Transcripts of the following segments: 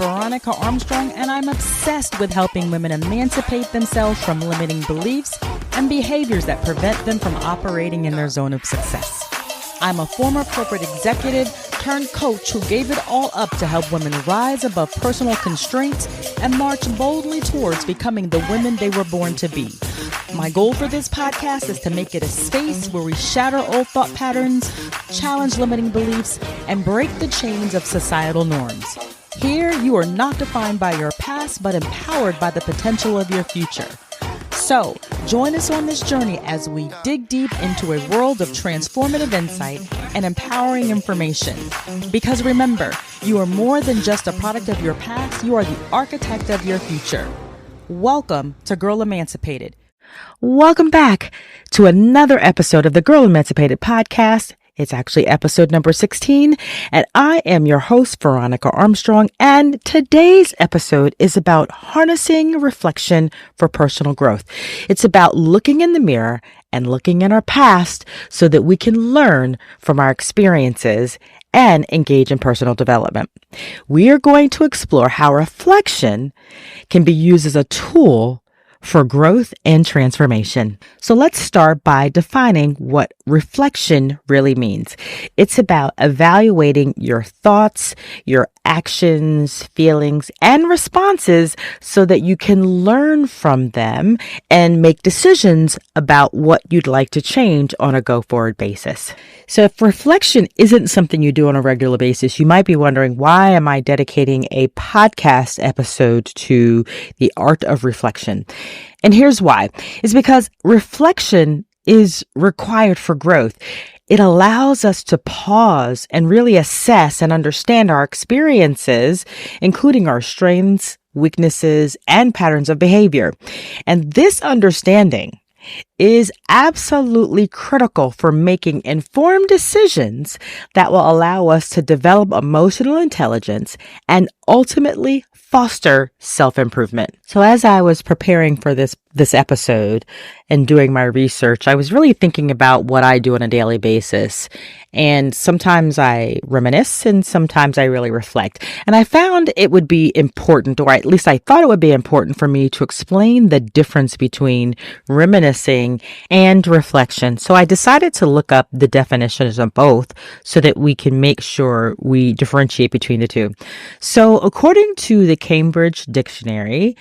Veronica Armstrong, and I'm obsessed with helping women emancipate themselves from limiting beliefs and behaviors that prevent them from operating in their zone of success. I'm a former corporate executive turned coach who gave it all up to help women rise above personal constraints and march boldly towards becoming the women they were born to be. My goal for this podcast is to make it a space where we shatter old thought patterns, challenge limiting beliefs, and break the chains of societal norms. Here, you are not defined by your past, but empowered by the potential of your future. So, join us on this journey as we dig deep into a world of transformative insight and empowering information. Because remember, you are more than just a product of your past, you are the architect of your future. Welcome to Girl Emancipated. Welcome back to another episode of the Girl Emancipated podcast. It's actually episode number 16, and I am your host, Veronica Armstrong, and today's episode is about harnessing reflection for personal growth. It's about looking in the mirror and looking in our past so that we can learn from our experiences and engage in personal development. We are going to explore how reflection can be used as a tool for growth and transformation. So let's start by defining what reflection really means. It's about evaluating your thoughts, your actions, feelings, and responses so that you can learn from them and make decisions about what you'd like to change on a go-forward basis. So if reflection isn't something you do on a regular basis, you might be wondering, why am I dedicating a podcast episode to the art of reflection? And here's why. It's because reflection is required for growth. It allows us to pause and really assess and understand our experiences, including our strengths, weaknesses, and patterns of behavior. And this understanding is absolutely critical for making informed decisions that will allow us to develop emotional intelligence and ultimately foster self-improvement. So as I was preparing for this episode and doing my research, I was really thinking about what I do on a daily basis. And sometimes I reminisce and sometimes I really reflect. And I found it would be important, or at least I thought it would be important for me to explain the difference between reminiscing and reflection. So I decided to look up the definitions of both so that we can make sure we differentiate between the two. So according to the Cambridge Dictionary,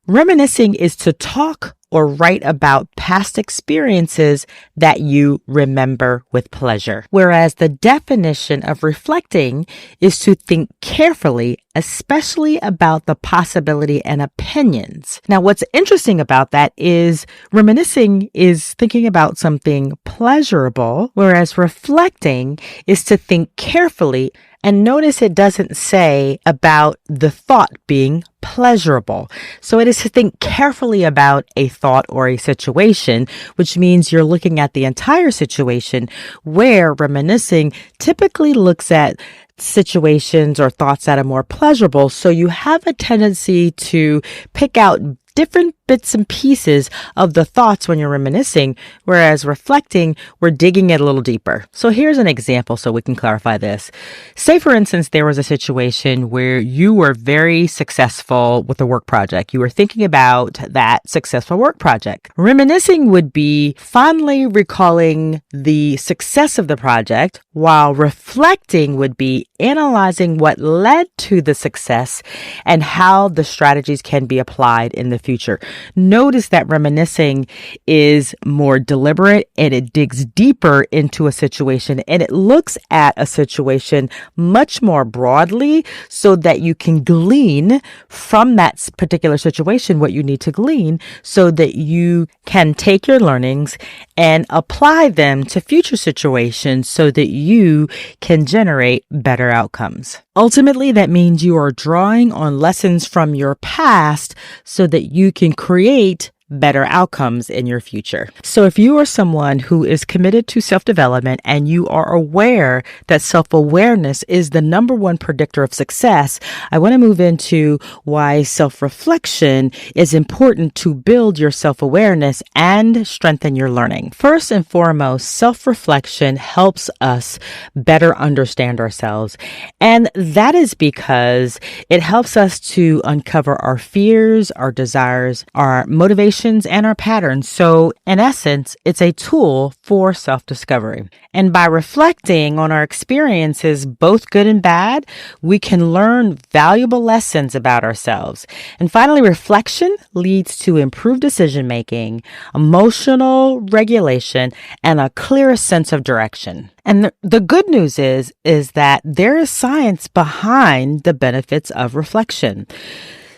reminiscing is to talk or write about past experiences that you remember with pleasure. Whereas the definition of reflecting is to think carefully, especially about the possibility and opinions. Now, what's interesting about that is reminiscing is thinking about something pleasurable, whereas reflecting is to think carefully. And notice it doesn't say about the thought being pleasurable. So it is to think carefully about a thought or a situation, which means you're looking at the entire situation, where reminiscing typically looks at situations or thoughts that are more pleasurable. So you have a tendency to pick out different bits and pieces of the thoughts when you're reminiscing, whereas reflecting, we're digging it a little deeper. So here's an example so we can clarify this. Say, for instance, there was a situation where you were very successful with a work project. You were thinking about that successful work project. Reminiscing would be fondly recalling the success of the project, while reflecting would be analyzing what led to the success and how the strategies can be applied in the future. Notice that reminiscing is more deliberate and it digs deeper into a situation and it looks at a situation much more broadly so that you can glean from that particular situation what you need to glean so that you can take your learnings and apply them to future situations so that you can generate better outcomes. Ultimately, that means you are drawing on lessons from your past so that you can create better outcomes in your future. So if you are someone who is committed to self-development and you are aware that self-awareness is the number one predictor of success, I want to move into why self-reflection is important to build your self-awareness and strengthen your learning. First and foremost, self-reflection helps us better understand ourselves. And that is because it helps us to uncover our fears, our desires, our motivations, and our patterns. So in essence, it's a tool for self-discovery. And by reflecting on our experiences, both good and bad, we can learn valuable lessons about ourselves. And finally, reflection leads to improved decision-making, emotional regulation, and a clearer sense of direction. And the good news is that there is science behind the benefits of reflection.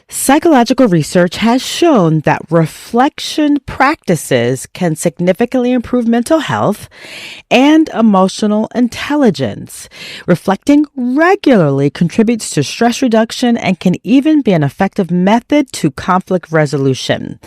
Psychological research has shown that reflection practices can significantly improve mental health and emotional intelligence. Reflecting regularly contributes to stress reduction and can even be an effective method to conflict resolution.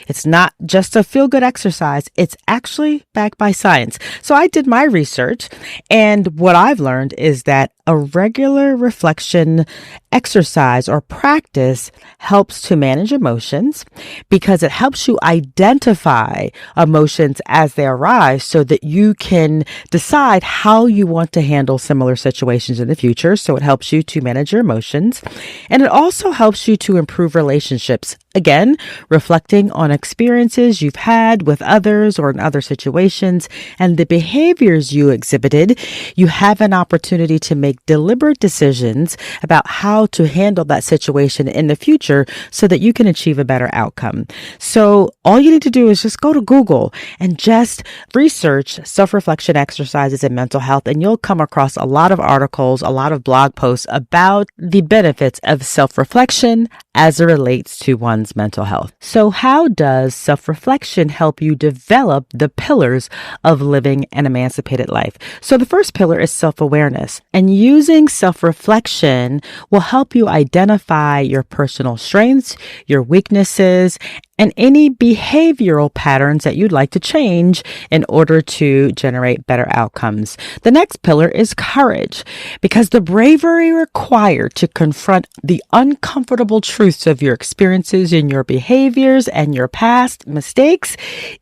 It's not just a feel-good exercise, it's actually backed by science. So I did my research, and what I've learned is that a regular reflection exercise or practice helps to manage emotions because it helps you identify emotions as they arise so that you can decide how you want to handle similar situations in the future. So it helps you to manage your emotions, and it also helps you to improve relationships. Again, reflecting on experiences you've had with others or in other situations and the behaviors you exhibited, you have an opportunity to make deliberate decisions about how to handle that situation in the future so that you can achieve a better outcome. So all you need to do is just go to Google and just research self-reflection exercises in mental health, and you'll come across a lot of articles, a lot of blog posts about the benefits of self-reflection as it relates to one's mental health. So how does self-reflection help you develop the pillars of living an emancipated life? So the first pillar is self-awareness, and using self-reflection will help you identify your personal strengths, your weaknesses, and any behavioral patterns that you'd like to change in order to generate better outcomes. The next pillar is courage, because the bravery required to confront the uncomfortable truths of your experiences and your behaviors and your past mistakes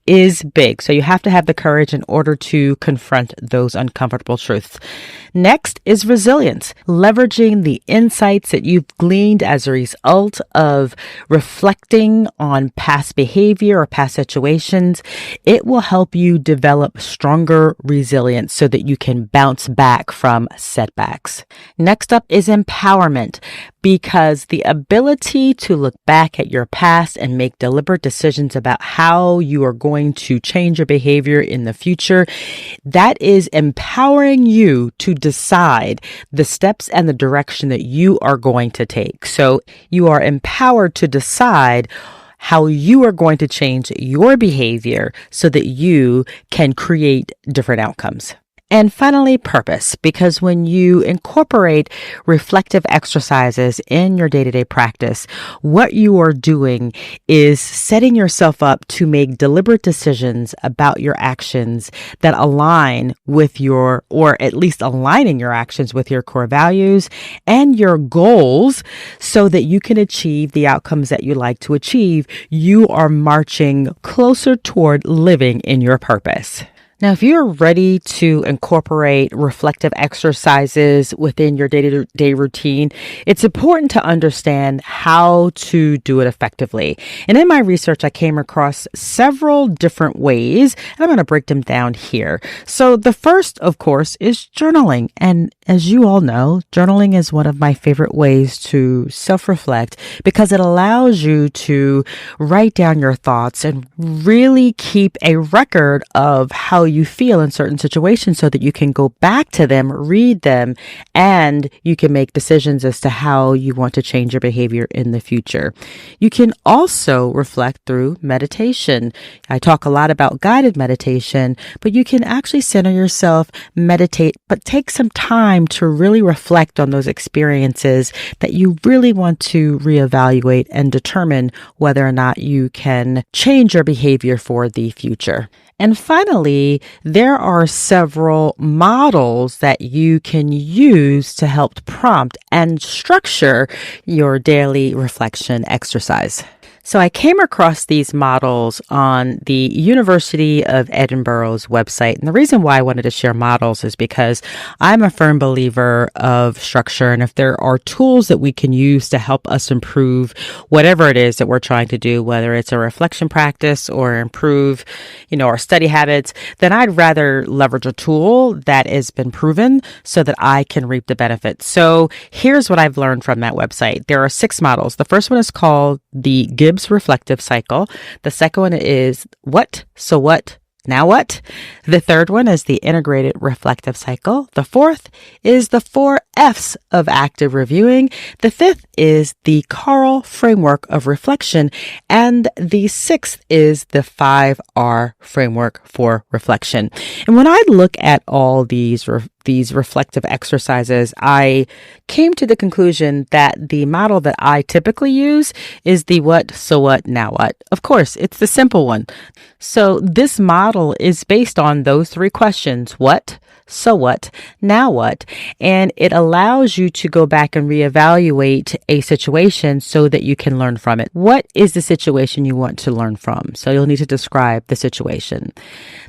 is big. So you have to have the courage in order to confront those uncomfortable truths. Next is resilience, leveraging the insights that you've gleaned as a result of reflecting on past behavior or past situations. It will help you develop stronger resilience so that you can bounce back from setbacks. Next up is empowerment, because the ability to look back at your past and make deliberate decisions about how you are going to change your behavior in the future, that is empowering you to decide the steps and the direction that you are going to take. So you are empowered to decide how you are going to change your behavior so that you can create different outcomes. And finally, purpose, because when you incorporate reflective exercises in your day-to-day practice, what you are doing is setting yourself up to make deliberate decisions about your actions that align with your, or at least aligning your actions with your core values and your goals so that you can achieve the outcomes that you like to achieve. You are marching closer toward living in your purpose. Now, if you're ready to incorporate reflective exercises within your day-to-day routine, it's important to understand how to do it effectively. And in my research, I came across several different ways, and I'm going to break them down here. So the first, of course, is journaling. And as you all know, journaling is one of my favorite ways to self-reflect because it allows you to write down your thoughts and really keep a record of how you feel in certain situations so that you can go back to them, read them, and you can make decisions as to how you want to change your behavior in the future. You can also reflect through meditation. I talk a lot about guided meditation, but you can actually center yourself, meditate, but take some time to really reflect on those experiences that you really want to reevaluate and determine whether or not you can change your behavior for the future. And finally, there are several models that you can use to help prompt and structure your daily reflection exercise. So I came across these models on the University of Edinburgh's website. And the reason why I wanted to share models is because I'm a firm believer of structure. And if there are tools that we can use to help us improve whatever it is that we're trying to do, whether it's a reflection practice or improve, our study habits, then I'd rather leverage a tool that has been proven so that I can reap the benefits. So here's what I've learned from that website. There are 6 models. The first one is called the Gibbs reflective cycle. The second one is what, so what, now what? The third one is the integrated reflective cycle. The fourth is the 4 F's of active reviewing. The fifth is the Carl framework of reflection. And the 6th is the 5R framework for reflection. And when I look at all these reflective exercises, I came to the conclusion that the model that I typically use is the what, so what, now what. Of course, it's the simple one. So this model is based on those 3 questions: what, so what, now what? And it allows you to go back and reevaluate a situation so that you can learn from it. What is the situation you want to learn from? So you'll need to describe the situation.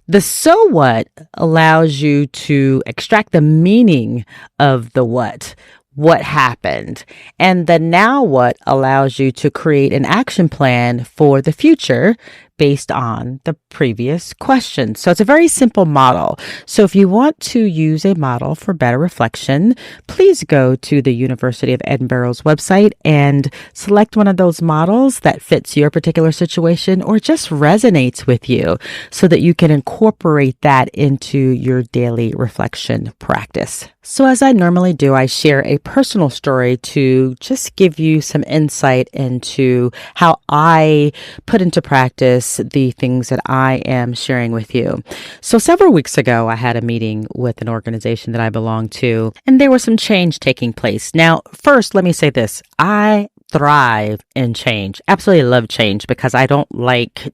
The so what allows you to extract the meaning of the what happened. And the now what allows you to create an action plan for the future based on the previous question. So it's a very simple model. So if you want to use a model for better reflection, please go to the University of Edinburgh's website and select one of those models that fits your particular situation or just resonates with you so that you can incorporate that into your daily reflection practice. So as I normally do, I share a personal story to just give you some insight into how I put into practice the things that I am sharing with you. So several weeks ago, I had a meeting with an organization that I belong to, and there was some change taking place. Now, first, let me say this. I thrive in change. Absolutely love change because I don't like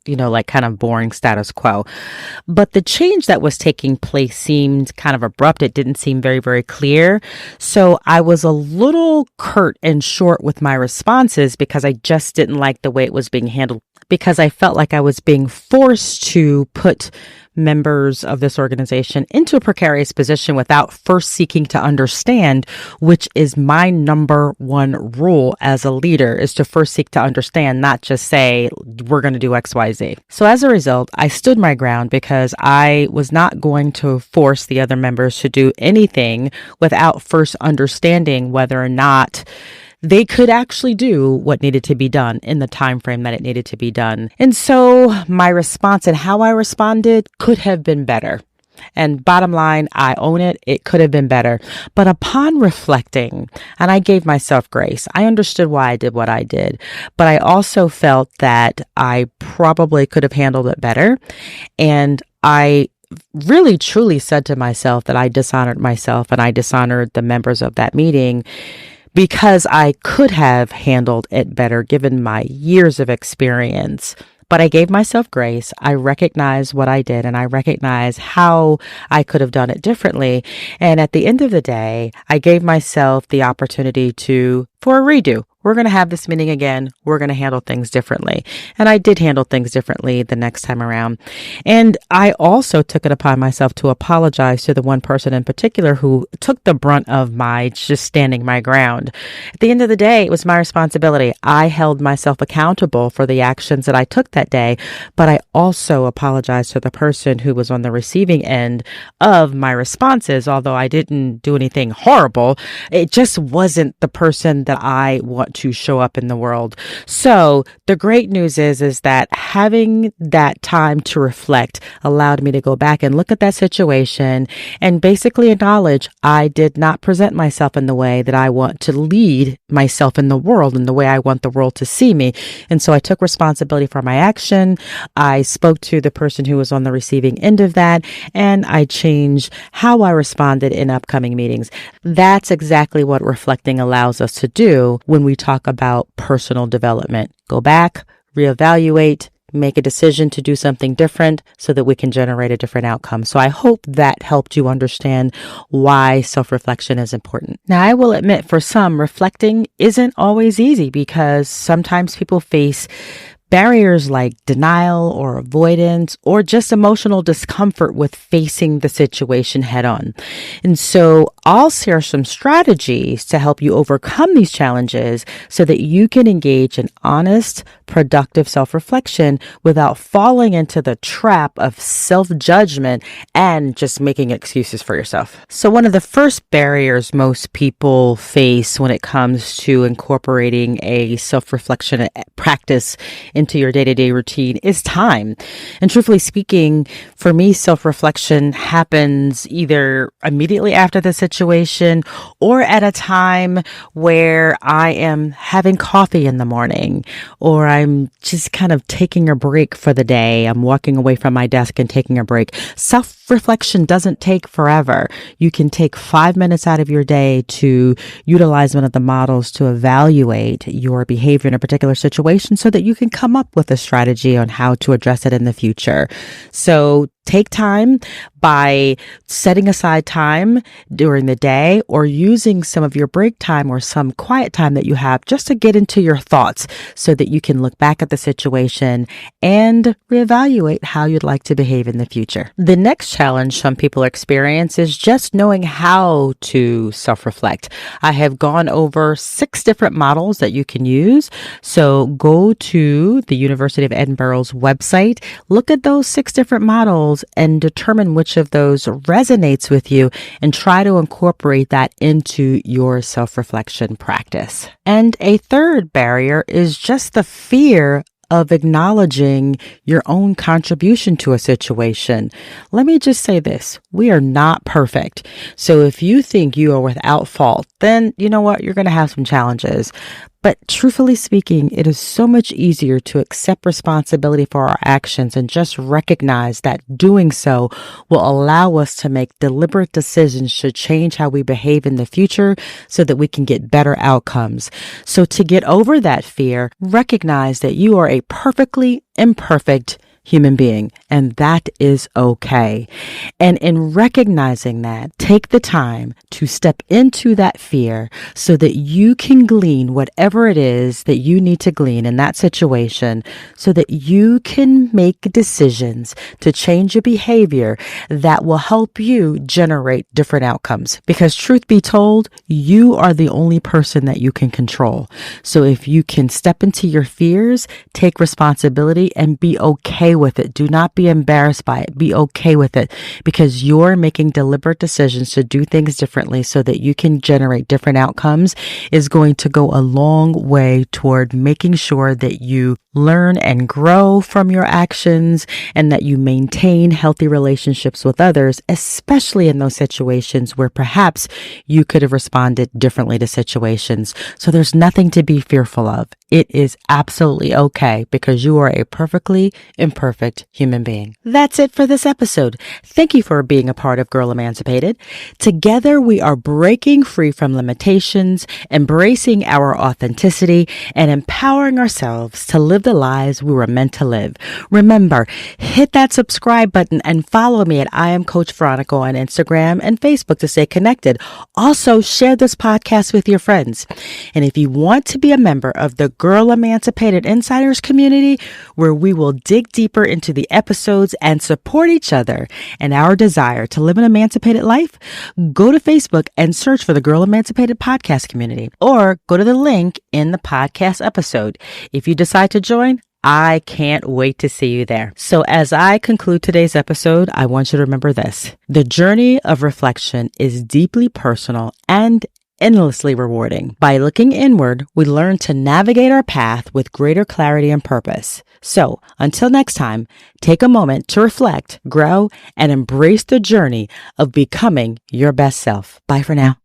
kind of boring status quo. But the change that was taking place seemed kind of abrupt. It didn't seem very, very clear. So I was a little curt and short with my responses because I just didn't like the way it was being handled, because I felt like I was being forced to put members of this organization into a precarious position without first seeking to understand, which is my number one rule as a leader, is to first seek to understand, not just say, we're going to do X, Y, Z. So as a result, I stood my ground because I was not going to force the other members to do anything without first understanding whether or not they could actually do what needed to be done in the time frame that it needed to be done. And so my response and how I responded could have been better. And bottom line, I own it. It could have been better. But upon reflecting, and I gave myself grace, I understood why I did what I did. But I also felt that I probably could have handled it better. And I really truly said to myself that I dishonored myself and I dishonored the members of that meeting, because I could have handled it better given my years of experience. But I gave myself grace. I recognized what I did and I recognized how I could have done it differently. And at the end of the day, I gave myself the opportunity for a redo. We're going to have this meeting again. We're going to handle things differently. And I did handle things differently the next time around. And I also took it upon myself to apologize to the one person in particular who took the brunt of my just standing my ground. At the end of the day, it was my responsibility. I held myself accountable for the actions that I took that day, but I also apologized to the person who was on the receiving end of my responses. Although I didn't do anything horrible, it just wasn't the person that I want to show up in the world. So the great news is that having that time to reflect allowed me to go back and look at that situation and basically acknowledge I did not present myself in the way that I want to lead myself in the world, in the way I want the world to see me. And so I took responsibility for my action. I spoke to the person who was on the receiving end of that, and I changed how I responded in upcoming meetings. That's exactly what reflecting allows us to do when we talk about personal development. Go back, reevaluate, make a decision to do something different so that we can generate a different outcome. So I hope that helped you understand why self-reflection is important. Now, I will admit for some, reflecting isn't always easy because sometimes people face barriers like denial or avoidance or just emotional discomfort with facing the situation head on. And so I'll share some strategies to help you overcome these challenges so that you can engage in honest, productive self-reflection without falling into the trap of self-judgment and just making excuses for yourself. So one of the first barriers most people face when it comes to incorporating a self-reflection practice into your day-to-day routine is time. And truthfully speaking, for me, self-reflection happens either immediately after the situation or at a time where I am having coffee in the morning or I'm just kind of taking a break for the day. I'm walking away from my desk and taking a break. Self-reflection doesn't take forever. You can take 5 minutes out of your day to utilize one of the models to evaluate your behavior in a particular situation so that you can come up with a strategy on how to address it in the future. So take time by setting aside time during the day or using some of your break time or some quiet time that you have just to get into your thoughts so that you can look back at the situation and reevaluate how you'd like to behave in the future. The next challenge some people experience is just knowing how to self-reflect. I have gone over 6 different models that you can use. So go to the University of Edinburgh's website, look at those 6 different models and determine which of those resonates with you and try to incorporate that into your self-reflection practice. And a third barrier is just the fear of acknowledging your own contribution to a situation. Let me just say this. We are not perfect. So if you think you are without fault, then you know what? You're going to have some challenges. But truthfully speaking, it is so much easier to accept responsibility for our actions and just recognize that doing so will allow us to make deliberate decisions to change how we behave in the future so that we can get better outcomes. So to get over that fear, recognize that you are a perfectly imperfect human being, and that is okay. And in recognizing that, take the time to step into that fear so that you can glean whatever it is that you need to glean in that situation so that you can make decisions to change your behavior that will help you generate different outcomes. Because truth be told, you are the only person that you can control. So if you can step into your fears, take responsibility, and be okay with it. Do not be embarrassed by it. Be okay with it because you're making deliberate decisions to do things differently so that you can generate different outcomes is going to go a long way toward making sure that you learn and grow from your actions and that you maintain healthy relationships with others, especially in those situations where perhaps you could have responded differently to situations. So there's nothing to be fearful of. It is absolutely okay because you are a perfectly imperfect human being. That's it for this episode. Thank you for being a part of Girl Emancipated. Together, we are breaking free from limitations, embracing our authenticity, and empowering ourselves to live the lives we were meant to live. Remember, hit that subscribe button and follow me at I Am Coach Veronica on Instagram and Facebook to stay connected. Also, share this podcast with your friends. And if you want to be a member of the Girl Emancipated Insiders community, where we will dig deeper into the episodes and support each other and our desire to live an emancipated life, go to Facebook and search for the Girl Emancipated Podcast community, or go to the link in the podcast episode. If you decide to join, I can't wait to see you there. So as I conclude today's episode, I want you to remember this. The journey of reflection is deeply personal and endlessly rewarding. By looking inward, we learn to navigate our path with greater clarity and purpose. So, until next time, take a moment to reflect, grow, and embrace the journey of becoming your best self. Bye for now.